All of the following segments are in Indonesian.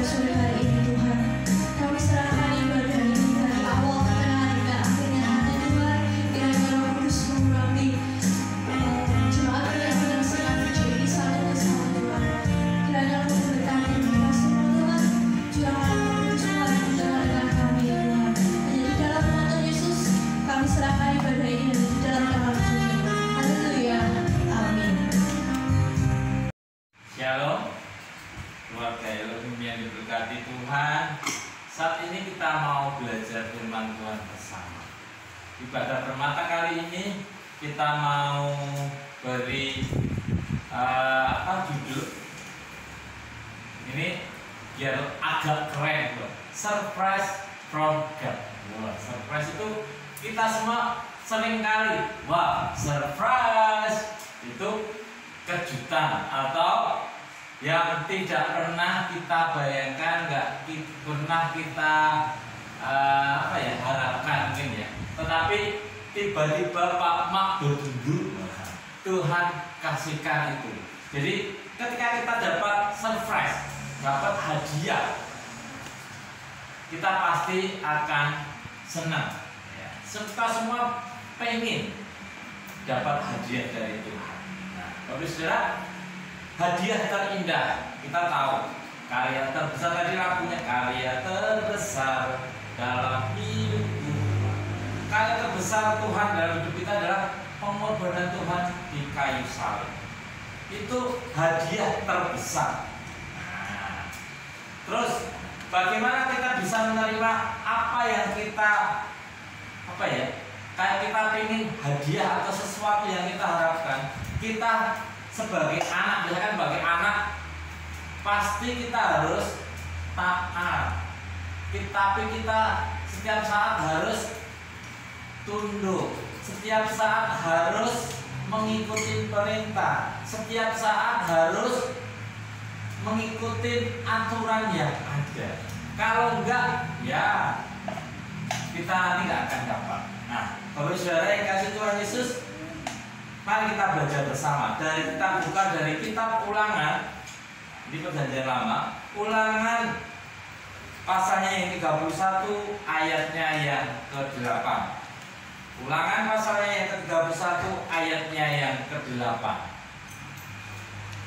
sore hari ini Tuhan. Kami serahkan ibadah ini dari awal pertengahan hingga akhirnya nanti Tuhan. Kiranya Roh Kudus mengurapi jemaat yang menyaksikan video ini satu persatu Tuhan. Kiranya Roh memberkati mereka semua Tuhan. Curahkan Roh Kudus Tuhan mendengarkan kami ya Tuhan. Hanya di dalam nama Tuhan Yesus kami serahkan ibadah ini dan di dalam nama Tuhan. Haleluya. Amin. Shalom, keluarga Elohim yang diberkati Tuhan. Saat ini kita mau belajar firman Tuhan bersama. Ibadah permata kali ini kita mau beri judul ini biar agak keren, surprise from God. Wah, surprise itu kita semua sering kali, wah surprise itu kejutan atau yang tidak pernah kita bayangkan, nggak pernah kita harapkan mungkin ya. Tetapi tiba-tiba Pak Mak duduk, Tuhan kasihkan itu. Jadi ketika kita dapat surprise, dapat hadiah, kita pasti akan senang. Kita semua pengen dapat hadiah dari Tuhan. Nah, Bapak Saudara, hadiah terindah kita tahu karya terbesar tadi lagunya, karya terbesar dalam hidupku. Karya terbesar Tuhan dalam hidup kita adalah pengorbanan Tuhan di kayu salib. Itu hadiah terbesar. Nah, terus bagaimana kita bisa menerima apa yang kita kayak kita ingin hadiah atau sesuatu yang kita harapkan. Kita sebagai anak, misalkan sebagai anak, pasti kita harus taat. Tapi kita setiap saat harus tunduk, setiap saat harus mengikuti perintah, setiap saat harus mengikuti aturan yang ada. Kalau enggak, ya kita nanti nggak akan dapat. Nah, Bapak Saudara yang kasih Tuhan Yesus, mari kita belajar bersama. Kita buka dari kitab Ulangan di Perjanjian Lama, Ulangan pasalnya yang 31 ayatnya yang ke-8. Ulangan pasalnya yang ke-31 ayatnya yang ke-8.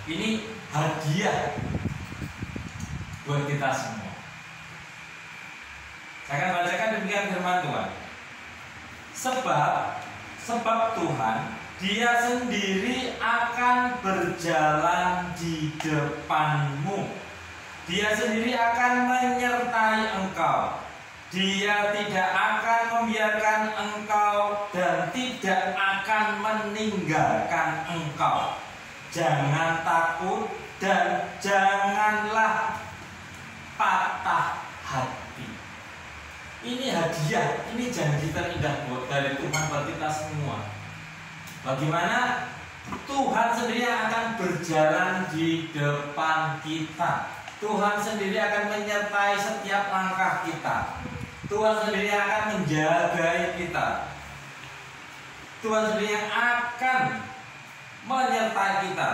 Ini hadiah buat kita semua. Saya akan bacakan demikian firman Tuhan. Sebab Tuhan, Dia sendiri akan berjalan di depanmu. Dia sendiri akan menyertai engkau. Dia tidak akan membiarkan engkau dan tidak akan meninggalkan engkau. Jangan takut dan janganlah patah hati. Ini hadiah, ini janji terindah dari Tuhan buat kita semua. Bagaimana Tuhan sendiri akan berjalan di depan kita. Tuhan sendiri akan menyertai setiap langkah kita. Tuhan sendiri akan menjaga kita. Tuhan sendiri yang akan menyertai kita.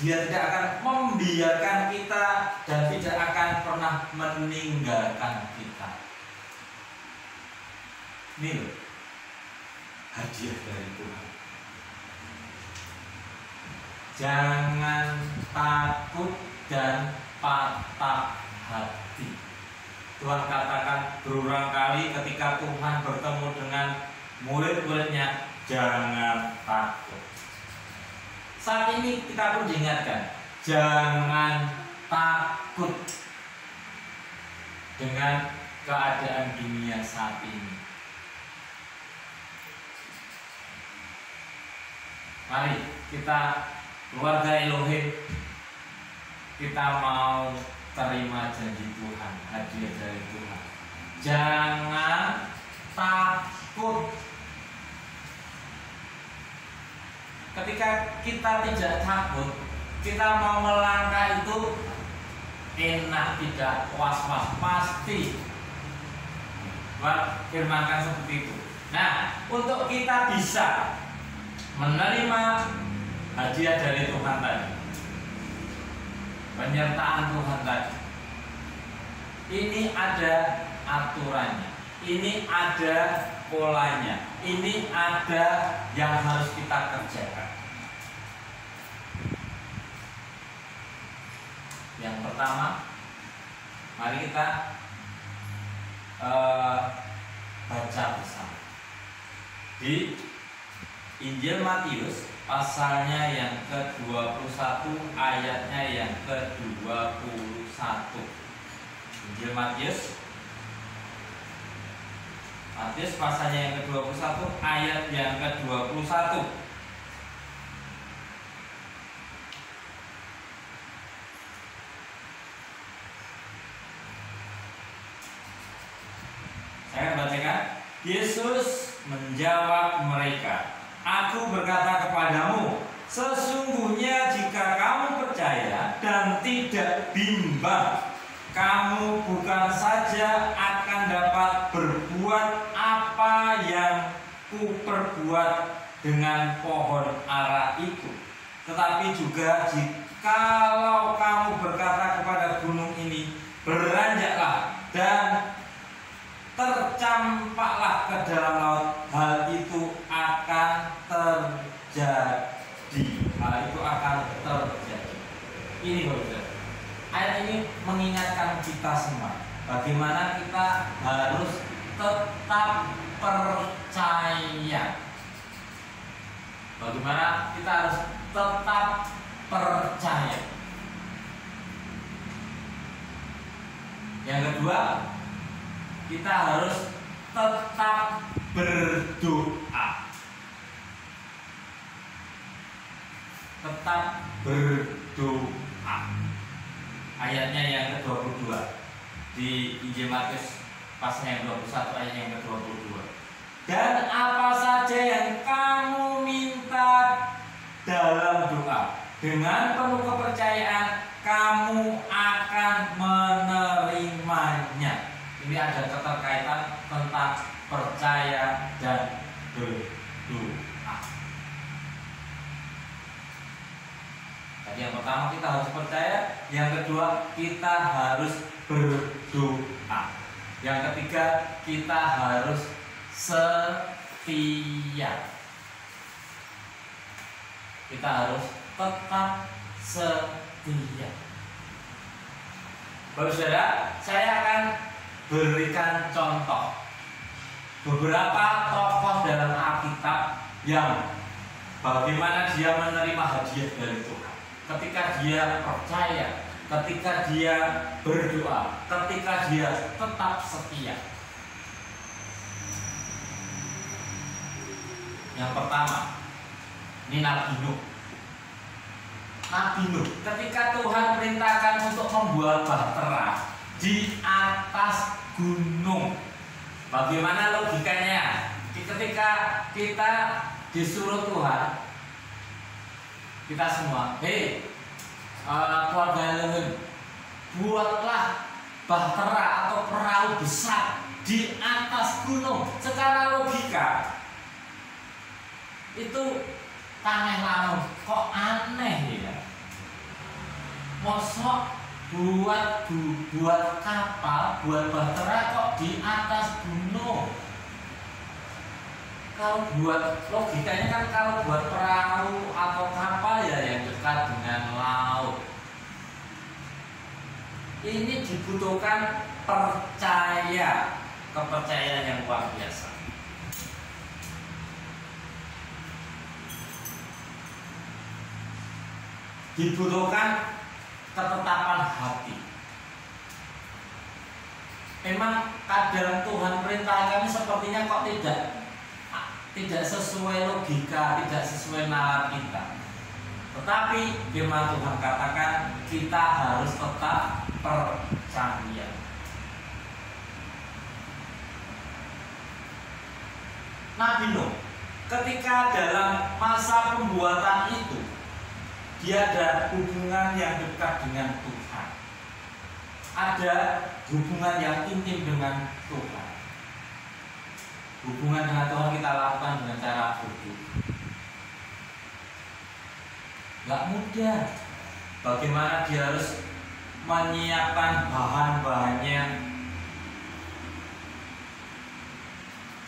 Dia tidak akan membiarkan kita dan tidak akan pernah meninggalkan kita. Ini loh, hadiah dari Tuhan. Jangan takut dan patah hati. Tuhan katakan berulang kali ketika Tuhan bertemu dengan murid-muridnya, jangan takut. Saat ini kita pun diingatkan, jangan takut dengan keadaan dunia saat ini. Mari kita, keluarga Elohim, kita mau terima janji Tuhan, hadiah dari Tuhan. Jangan takut. Ketika kita tidak takut, kita mau melangkah itu enak, tidak was-was, pasti. Tuhan firmankan seperti itu. Nah, untuk kita bisa menerima hadiah dari Tuhan tadi, penyertaan Tuhan tadi, Ini ada aturannya, ini ada polanya, ini ada yang harus kita kerjakan. Yang pertama, mari kita baca bersama di Injil Matius pasalnya yang ke-21 ayatnya yang ke-21. Injil Matius pasalnya yang ke-21 ayat yang ke-21. Saya bacakan. Yesus menjawab mereka, "Aku berkata kepadamu, sesungguhnya jika kamu percaya dan tidak bimbang, kamu bukan saja akan dapat berbuat apa yang kuperbuat dengan pohon ara itu, tetapi juga jikalau kamu berkata kepada gunung ini, beranjaklah dan tercampaklah ke dalam laut, hal itu akan terjadi." Hal itu akan terjadi. Ini saudara, ayat ini mengingatkan kita semua bagaimana kita harus tetap percaya. Bagaimana kita harus tetap percaya. Yang kedua, kita harus tetap berdoa. Tetap berdoa. Ayatnya yang ke-22 di Injil Matius pasal yang 21 ayat yang ke-22. Dan apa saja yang kamu minta dalam doa, dengan penuh kepercayaan kamu akan menerimanya. Ini ada keterkaitan tentang percaya dan berdoa. Tadi yang pertama kita harus percaya, yang kedua kita harus berdoa, yang ketiga kita harus setia. Kita harus tetap setia. Bapak saudara, saya akan berikan contoh beberapa tokoh dalam Alkitab yang bagaimana dia menerima hadiah dari Tuhan ketika dia percaya, ketika dia berdoa, ketika dia tetap setia. Yang pertama, ini Nabi Nuh. Nabi Nuh, ketika Tuhan perintahkan untuk membuat bahtera di atas gunung, bagaimana logikanya? Ketika kita disuruh Tuhan, kita semua, keluarga Lehem, buatlah bahtera atau perahu besar di atas gunung. Secara logika itu tanah laut, kok aneh ya? Mosok buat kapal, buat bahtera kok di atas gunung? Kalau buat logikanya kan kalau buat perahu atau kapal ya yang dekat dengan laut. Ini dibutuhkan percaya, kepercayaan yang luar biasa. Dibutuhkan ketetapan hati. Memang kadang Tuhan perintahkan sepertinya kok tidak sesuai logika, tidak sesuai nalar kita. Tetapi firman Tuhan katakan kita harus tetap percaya. Nabi Nuh, ketika dalam masa pembuatan itu, dia ada hubungan yang dekat dengan Tuhan. Ada hubungan yang intim dengan Tuhan. Hubungan dengan Tuhan kita lakukan dengan cara berdoa. Gak mudah. Bagaimana dia harus menyiapkan bahan-bahannya,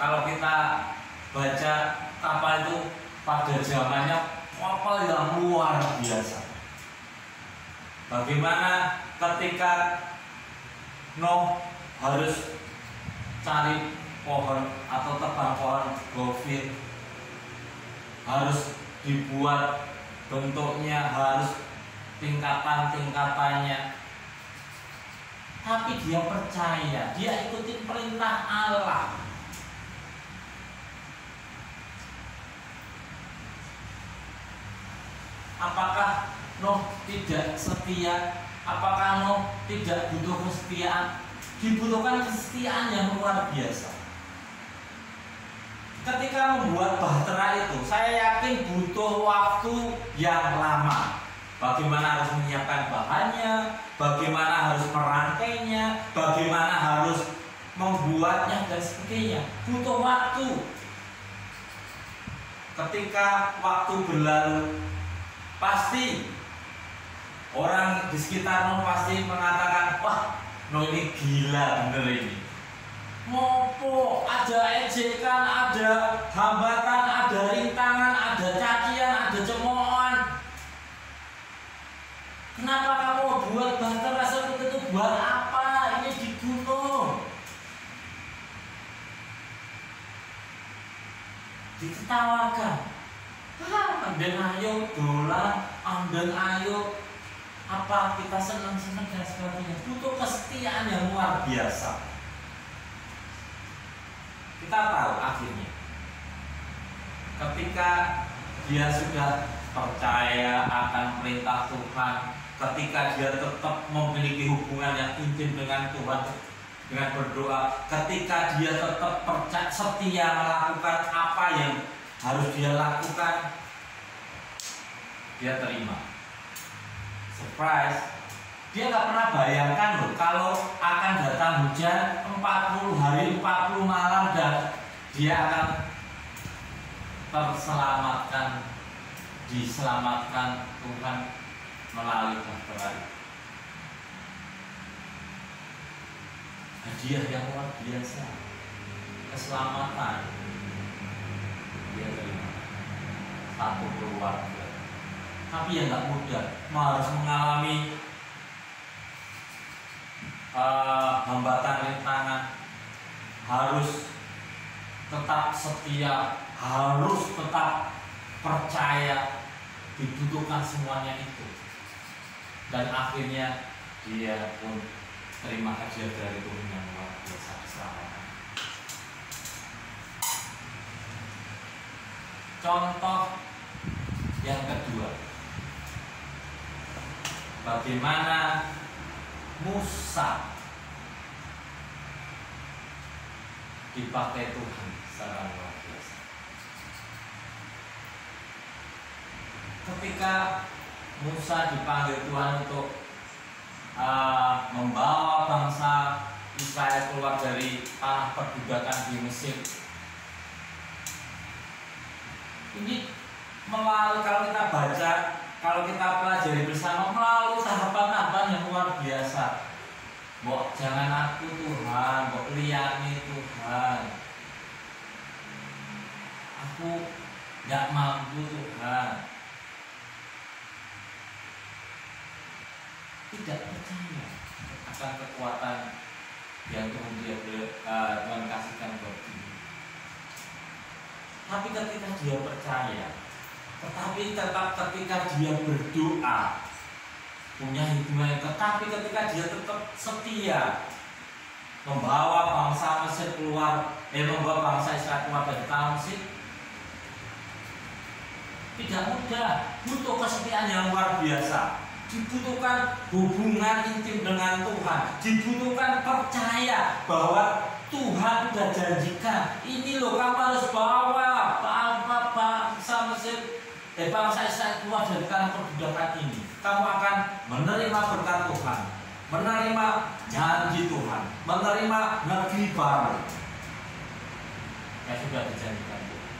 kalau kita baca kapal itu pada zamannya kapal yang luar biasa. Bagaimana ketika Nuh harus cari pohon atau tebang pohon gofir, harus dibuat bentuknya, harus tingkatan-tingkatannya, tapi dia percaya, dia ikutin perintah Allah. Apakah Nuh tidak setia? Apakah Nuh tidak butuh kesetiaan? Dibutuhkan kesetiaan yang luar biasa. Ketika membuat bahtera itu, saya yakin butuh waktu yang lama. Bagaimana harus menyiapkan bahannya, bagaimana harus merangkainya, bagaimana harus membuatnya dan sebagainya. Butuh waktu. Ketika waktu berlalu, pasti orang di sekitar Nuh pasti mengatakan, wah, Nuh ini gila bener ini. Mopo, ada ejekan, ada hambatan, ada rintangan, ada cacian, ada cemoohan. Kenapa kamu buat bahtera seperti itu? Buat apa? Ini di gunung. Diketawakan. Ambil ayo dolan, ambil ayo apa kita senang-senang dan sebagainya. Butuh kesetiaan yang luar biasa. Kita tahu akhirnya ketika dia sudah percaya akan perintah Tuhan, ketika dia tetap memiliki hubungan yang intim dengan Tuhan dengan berdoa, ketika dia tetap percaya, setia melakukan apa yang harus dia lakukan, dia terima. Surprise, dia nggak pernah bayangkan loh kalau akan datang hujan 40 hari 40 malam dan dia akan diselamatkan Tuhan melalui bahtera. Hadiah yang luar biasa, keselamatan dia terima. Satu keluarga, tapi ya nggak mudah, harus mengalami hambatan rintangan, harus tetap setia, harus tetap percaya, dibutuhkan semuanya itu. Dan akhirnya dia pun terima hadiah dari Tuhan yang luar biasa, keselamatan. Contoh yang kedua, bagaimana Musa dipakai Tuhan secara luar biasa. Ketika Musa dipanggil Tuhan untuk membawa bangsa Israel keluar dari tanah perbudakan di Mesir, ini melalui, kalau kita baca, kalau kita pelajari bersama, melalui tahapan-tahapan yang luar biasa. Mbok jangan aku Tuhan, mbok liyane Tuhan, aku nggak mampu Tuhan. Tidak percaya akan kekuatan yang Tuhan kasihkan buat dia. Tapi ketika dia percaya, tetapi tetap ketika dia berdoa, punya hubungan, tetapi ketika dia tetap setia membawa bangsa Mesir keluar, membawa bangsa Israel keluar dari tanah Mesir, tidak mudah, butuh kesetiaan yang luar biasa. Dibutuhkan hubungan intim dengan Tuhan, dibutuhkan percaya bahwa Tuhan sudah janjikan, ini loh kamu harus bawa bangsa Mesir, bangsa Israel keluar dari tanah perbudakan ini. Kamu akan menerima berkat Tuhan, menerima janji Tuhan, menerima negeri baru yang sudah dijanjikan Tuhan.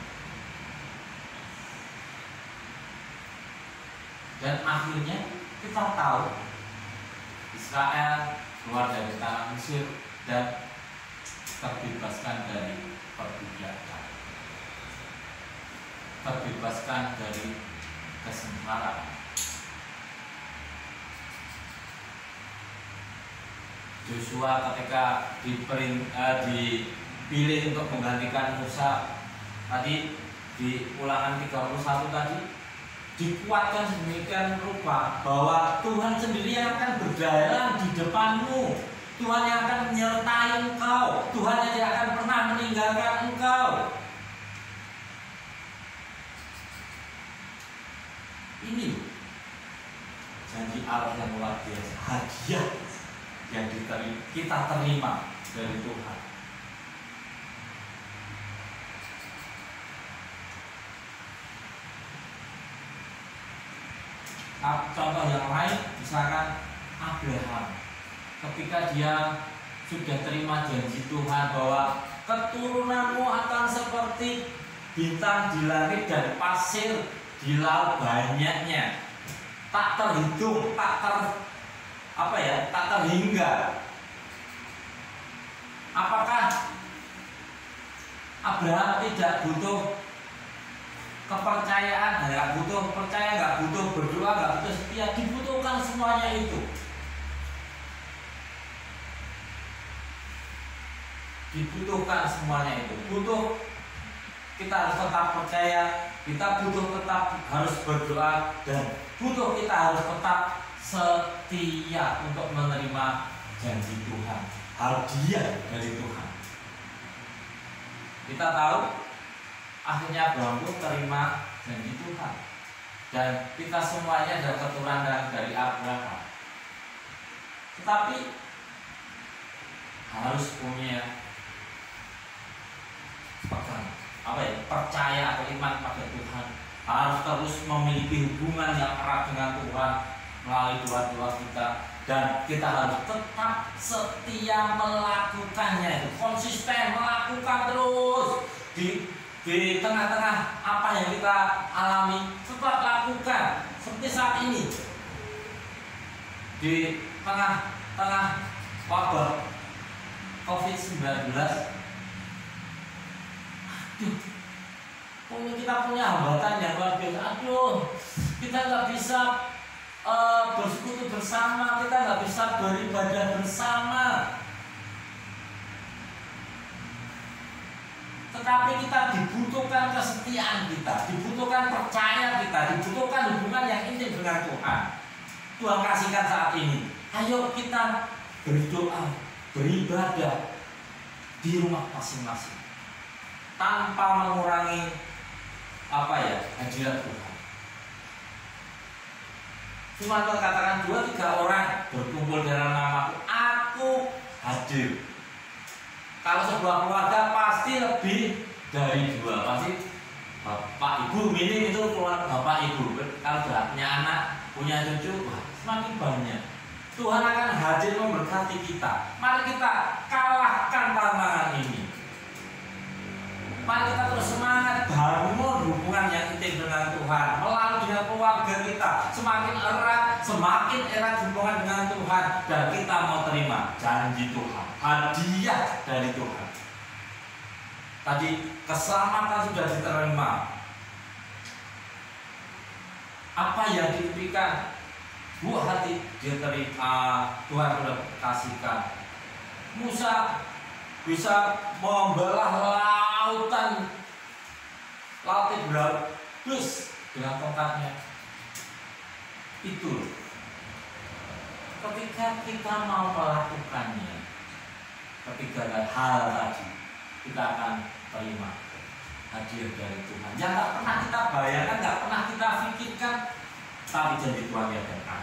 Dan akhirnya kita tahu Israel keluar dari tanah Mesir dan terbebaskan dari perbudakan, terbebaskan dari kesengsaraan. Joshua ketika dipilih untuk menggantikan Musa tadi di Ulangan 31 tadi, dikuatkan sedemikian rupa bahwa Tuhan sendiri yang akan berjalan di depanmu, Tuhan yang akan menyertai engkau, Tuhan yang tidak akan pernah meninggalkan engkau. Ini janji Allah yang luar biasa, hadiah yang kita terima dari Tuhan. Contoh yang lain, misalkan Abraham, ketika dia sudah terima janji Tuhan bahwa keturunanmu akan seperti bintang di langit dan pasir di laut banyaknya, tak terhitung, tak terhingga. Apakah Abraham tidak butuh kepercayaan? Nggak butuh percaya, nggak butuh berdoa, nggak butuh setia, dibutuhkan semuanya itu. Dibutuhkan semuanya itu. Butuh kita harus tetap percaya, kita butuh tetap harus berdoa, dan butuh kita harus tetap setia untuk menerima janji Tuhan, hadiah dari Tuhan. Kita tahu akhirnya Abraham pun terima janji Tuhan, dan kita semuanya adalah keturunan dari Abraham. Tetapi harus punya percaya atau iman pada Tuhan, harus terus memiliki hubungan yang erat dengan Tuhan melalui doa-doa kita, dan kita harus tetap setia melakukannya, itu konsisten melakukan terus di tengah-tengah apa yang kita alami, tetap lakukan. Seperti saat ini di tengah-tengah wabah COVID-19, kita punya hambatan yang luar biasa. Kita nggak bisa bersekutu bersama, kita nggak bisa beribadah bersama. Tetapi kita dibutuhkan kesetiaan kita, dibutuhkan percaya kita, dibutuhkan hubungan yang intim dengan Tuhan. Tuhan kasihkan saat ini. Ayo kita berdoa, beribadah di rumah masing-masing, tanpa mengurangi hadirat Tuhan. Cuma katakan 2-3 orang berkumpul dalam namaku, aku hadir. Kalau sebuah keluarga pasti lebih dari 2, pasti bapak ibu, minim itu keluarga bapak ibu. Kalau sudah punya anak, punya cucu, semakin banyak. Tuhan akan hadir memberkati kita. Mari kita kalahkan tantangan ini. Mari kita terus semangat bangun hubungan yang intim dengan Tuhan melalui dengan keluarga kita, semakin erat hubungan dengan Tuhan, dan kita mau terima janji Tuhan, hadiah dari Tuhan. Tadi keselamatan sudah diterima. Apa yang diberikan buah hati diterima, Tuhan sudah kasihkan. Musa bisa membelah lautan berlaut terus dengan tongkatnya. Itu ketika kita mau melakukannya, ketiga hal tadi, kita akan terima hadiah dari Tuhan yang nggak pernah kita bayangkan, nggak pernah kita pikirkan, tapi janji Tuhan yang akan.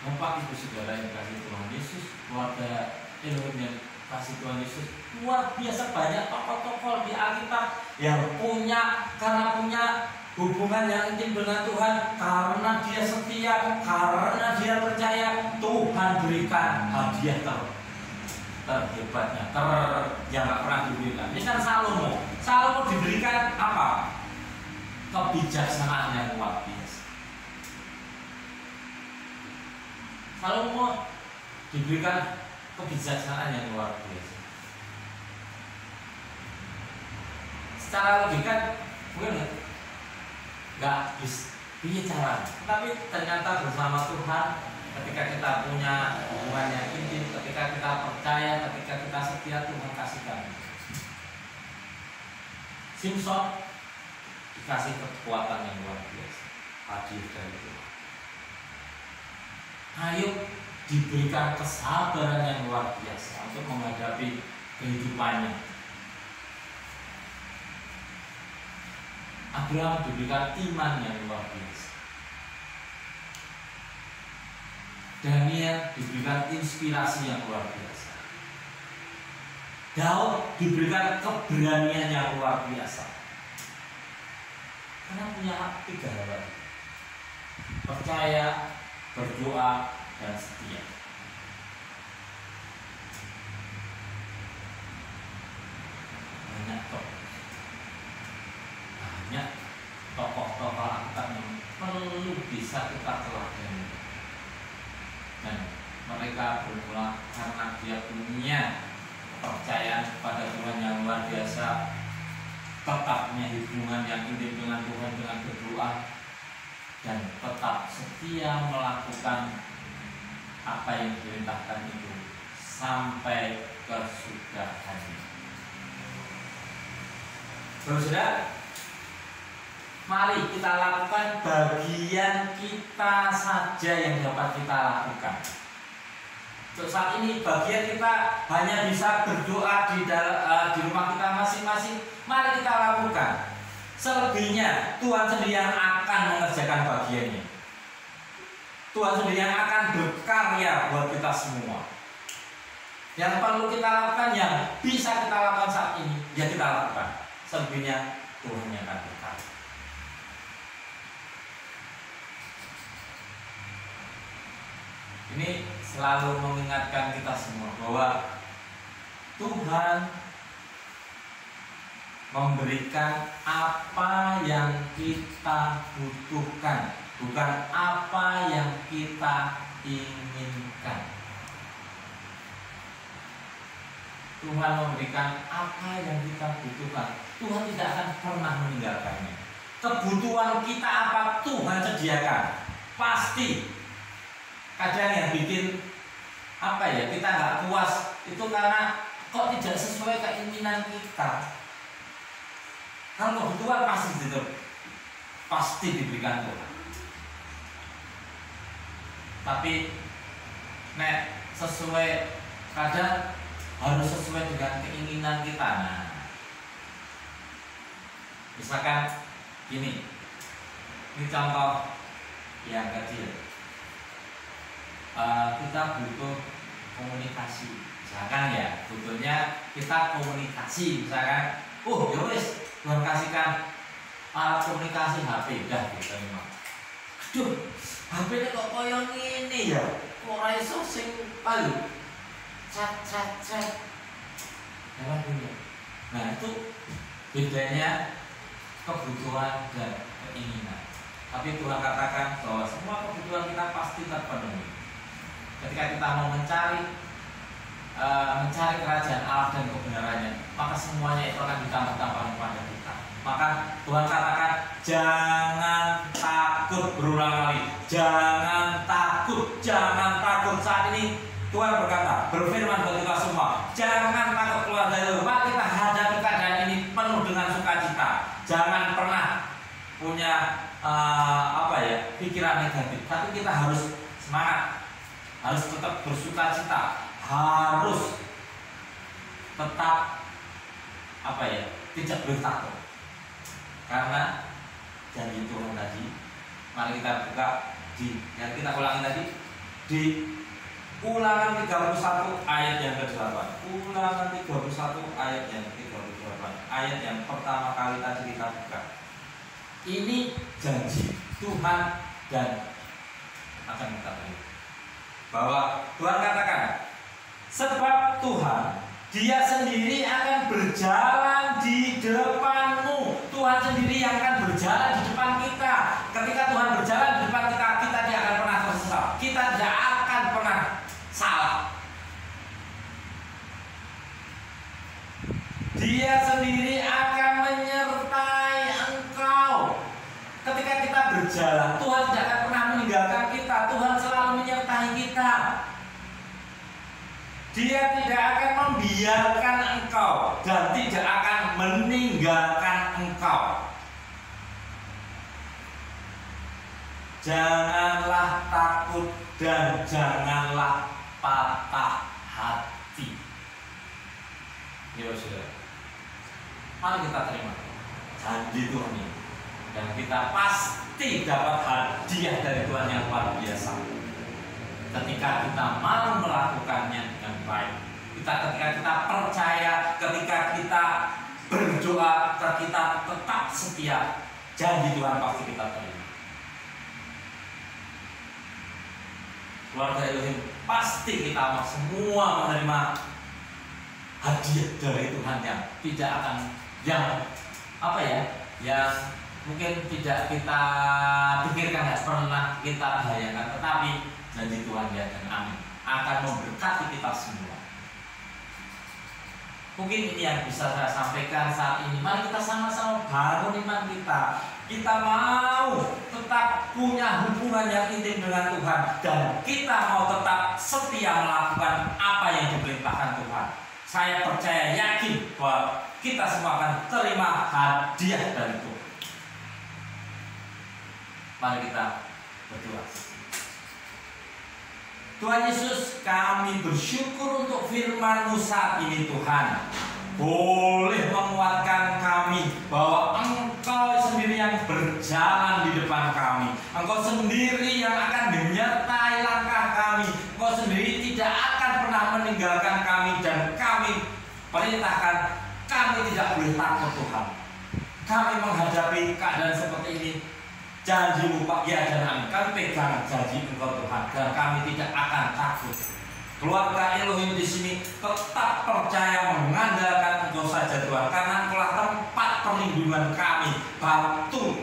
Bapak Ibu Saudara yang kasih Tuhan Yesus, keluarga Elohim yang kasih Tuhan Yesus, luar biasa banyak tokoh-tokoh di Alkitab yang karena punya hubungan yang intim dengan Tuhan, karena dia setia, karena dia percaya, Tuhan berikan hadiah terhebatnya, yang nggak pernah diberikan. Ini kan Salomo diberikan apa? Kebijaksanaan yang luar biasa. Kalau mau diberikan kebijaksanaan yang luar biasa, secara logika mungkin nggak bisa cara, tapi ternyata bersama Tuhan, ketika kita punya hubungan yang intim, ketika kita percaya, ketika kita setia, Tuhan kasih kami. Simpson dikasih kekuatan yang luar biasa, hadir dari Tuhan. Ayub diberikan kesabaran yang luar biasa untuk menghadapi kehidupannya. Abraham diberikan iman yang luar biasa. Daniel diberikan inspirasi yang luar biasa. Daud diberikan keberanian yang luar biasa. Karena punya 3 hal: percaya, berdoa, dan setia. Banyak tokoh-tokoh Alkitab yang perlu bisa kita teladani, dan mereka bermula karena dia punya kepercayaan kepada Tuhan yang luar biasa, tetapnya hubungan yang intim dengan Tuhan dengan berdoa, dan tetap setia melakukan apa yang diperintahkan itu sampai kesudahannya. Saudara, mari kita lakukan bagian kita saja yang dapat kita lakukan. Untuk saat ini bagian kita hanya bisa berdoa di rumah kita masing-masing. Mari kita lakukan. Selebihnya Tuhan sendiri yang akan mengerjakan bagiannya. Tuhan sendiri yang akan berkarya buat kita semua. Yang perlu kita lakukan, yang bisa kita lakukan saat ini, ya kita lakukan. Selebihnya Tuhan yang akan berkarya. Ini selalu mengingatkan kita semua bahwa Tuhan memberikan apa yang kita butuhkan, bukan apa yang kita inginkan. Tuhan memberikan apa yang kita butuhkan. Tuhan tidak akan pernah meninggalkannya. Kebutuhan kita apa Tuhan sediakan. Pasti. Kadang yang bikin kita nggak puas itu karena kok tidak sesuai keinginan kita. Kalau kebutuhan pasti diberikan Tuhan. Tapi sesuai, kadang harus sesuai dengan keinginan kita. Nah, misalkan gini, ini contoh yang kecil. Kita butuh komunikasi, misalkan ya, butuhnya kita komunikasi, misalkan, ya wis, Tuhan kasihkan alat komunikasi HP, dah kita memang. Aduh, HP ini kok koyo ngene ya, kok ora iso sing palu. Chat. Dalam dunia. Nah, itu bedanya kebutuhan dan keinginan. Tapi Tuhan katakan bahwa semua kebutuhan kita pasti terpenuhi. Ketika kita mau mencari kerajaan Allah dan kebenarannya, maka semuanya itu akan ditambah-tambah kepada kita. Maka Tuhan katakan, jangan takut, berulang kali, jangan takut. Saat ini Tuhan berkata, berfirman buat kita semua, jangan takut keluar dari rumah. Kita hadapi keadaan ini penuh dengan sukacita. Jangan pernah punya pikiran negatif. Tapi kita harus semangat, harus tetap bersukacita, harus tetap tidak bertakut. Karena janji Tuhan tadi, mari kita buka yang kita ulangi tadi di Ulangan 31 ayat yang ke-8. Ulangan 31 ayat yang ke-38. Ayat yang pertama kali tadi kita buka. Ini janji Tuhan dan akan kita beri. Bahwa Tuhan katakan, sebab Tuhan Dia sendiri akan berjalan di depanmu. Tuhan sendiri yang akan berjalan di depan kita. Ketika Tuhan berjalan di depan kita, kita tidak akan pernah tersesat. Kita tidak akan pernah berjalan, Tuhan tidak akan pernah meninggalkan kita. Tuhan selalu menyertai kita. Dia tidak akan membiarkan engkau dan tidak akan meninggalkan engkau. Janganlah takut dan janganlah patah hati. Ya saudara, mari kita terima janji Tuhan ini, dan kita pasti dapat hadiah dari Tuhan yang luar biasa ketika kita mau melakukannya dengan baik. Ketika kita percaya, ketika kita berdoa, ketika kita tetap setia, janji Tuhan pasti kita terima. Keluarga Elohim, pasti kita semua menerima hadiah dari Tuhan yang tidak akan, yang mungkin tidak kita pikirkan, tidak pernah kita bayangkan, tetapi janji Tuhan ya dan amin akan memberkati kita semua. Mungkin ini yang bisa saya sampaikan saat ini. Mari kita sama-sama bangun iman kita. Kita mau tetap punya hubungan yang intim dengan Tuhan, dan kita mau tetap setia melakukan apa yang diperintahkan Tuhan. Saya percaya, yakin bahwa kita semua akan terima hadiah dari Tuhan. Mari kita berdoa. Tuhan Yesus, kami bersyukur untuk firman-Mu saat ini Tuhan. Boleh menguatkan kami bahwa Engkau sendiri yang berjalan di depan kami. Engkau sendiri yang akan menyertai langkah kami. Engkau sendiri tidak akan pernah meninggalkan kami, dan kami perintahkan kami tidak boleh takut Tuhan. Kami menghadapi keadaan seperti ini, janji-Mu Pak, ya dan amin. Kami pegang janji Engkau Tuhan, dan kami tidak akan takut. Keluarga Elohim di sini tetap percaya mengandalkan Engkau saja Tuhan, karena Engkaulah tempat perlindungan kami, batu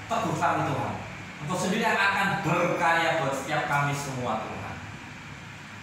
teguh kami Tuhan. Engkau sendiri yang akan berkarya buat setiap kami semua Tuhan.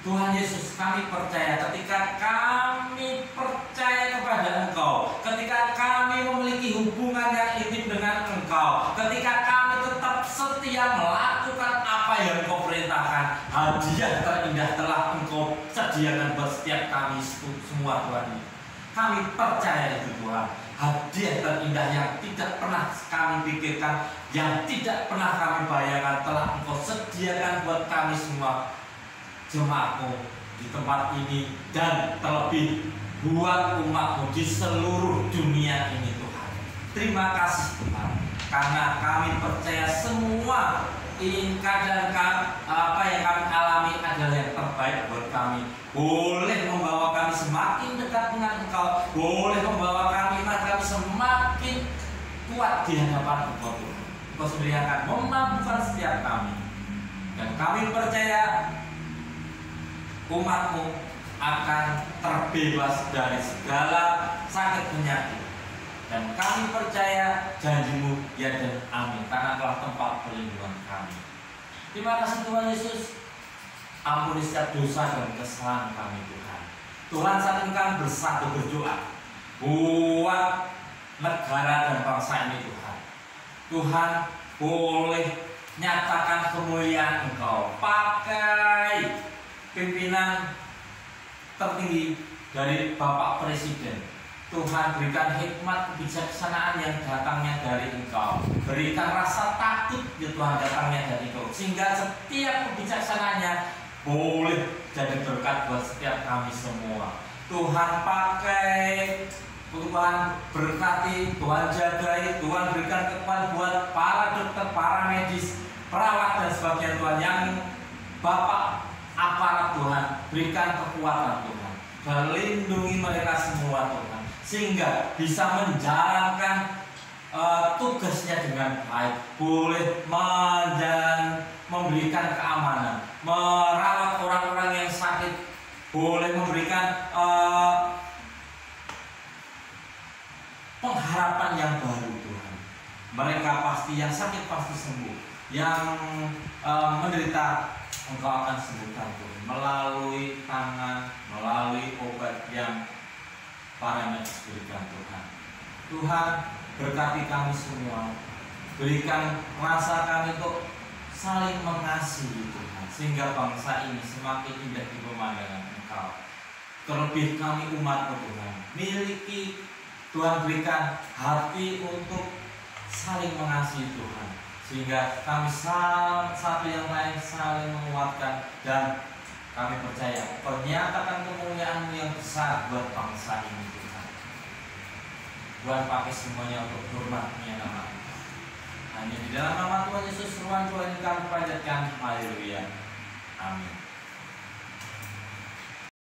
Tuhan Yesus, kami percaya ketika kami percaya kepada Engkau, ketika kami memiliki hubungan yang intim dengan Engkau, ketika kami tetap setia melakukan apa yang Engkau perintahkan, hadiah terindah telah Engkau sediakan buat setiap kami semua Tuhan. Kami percaya itu Tuhan, hadiah terindah yang tidak pernah kami pikirkan, yang tidak pernah kami bayangkan, telah Engkau sediakan buat kami semua jemaat-Mu di tempat ini, dan terlebih buat umat-Mu di seluruh dunia ini Tuhan. Terima kasih Tuhan, karena kami percaya semua keadaan apa yang kami alami adalah yang terbaik buat kami. Boleh membawa kami semakin dekat dengan Engkau, boleh membawa kami semakin kuat di hadapan Engkau Tuhan. Engkau sendiri akan memampukan setiap kami, dan kami percaya umat-Mu akan terbebas dari segala sakit penyakit, dan kami percaya janji-Mu ya dan amin, karena telah tempat perlindungan kami. Terima kasih Tuhan Yesus. Ampuni setiap dosa dan kesalahan kami Tuhan. Tuhan, saat ini kami bersatu berdoa buat negara dan bangsa ini Tuhan. Tuhan, boleh nyatakan kemuliaan Engkau, pakai pimpinan tertinggi dari Bapak Presiden. Tuhan, berikan hikmat kebijaksanaan yang datangnya dari Engkau. Berikan rasa takut ya Tuhan datangnya dari Engkau, sehingga setiap kebijaksanaannya boleh jadi berkat buat setiap kami semua. Tuhan, pakai, Tuhan berkati, Tuhan jagai, Tuhan berikan kekuatan buat para dokter, para medis, perawat dan sebagainya Tuhan, yang Bapak aparat Tuhan, berikan kekuatan Tuhan, dan lindungi mereka semua Tuhan, sehingga bisa menjalankan tugasnya dengan baik, boleh memberikan keamanan, merawat orang-orang yang sakit, boleh memberikan pengharapan yang baru Tuhan. Mereka pasti yang sakit pasti sembuh, yang menderita Engkau akan sembuhkan Tuhan, melalui tangan, melalui obat yang para medis berikan Tuhan. Tuhan, berkati kami semua, berikan rasa kami untuk saling mengasihi Tuhan, sehingga bangsa ini semakin indah di pemandangan Engkau. Terlebih kami umat Tuhan, miliki Tuhan, berikan hati untuk saling mengasihi Tuhan, sehingga kami satu yang lain saling menguatkan, dan kami percaya pernyataan kemuliaan-Mu yang besar buat bangsa ini Tuhan. Tuhan pakai semuanya untuk hormat-Nya nama. Hanya di dalam nama Tuhan Yesus, firman Tuhan yang kami panjatkan. Haleluya. Amin.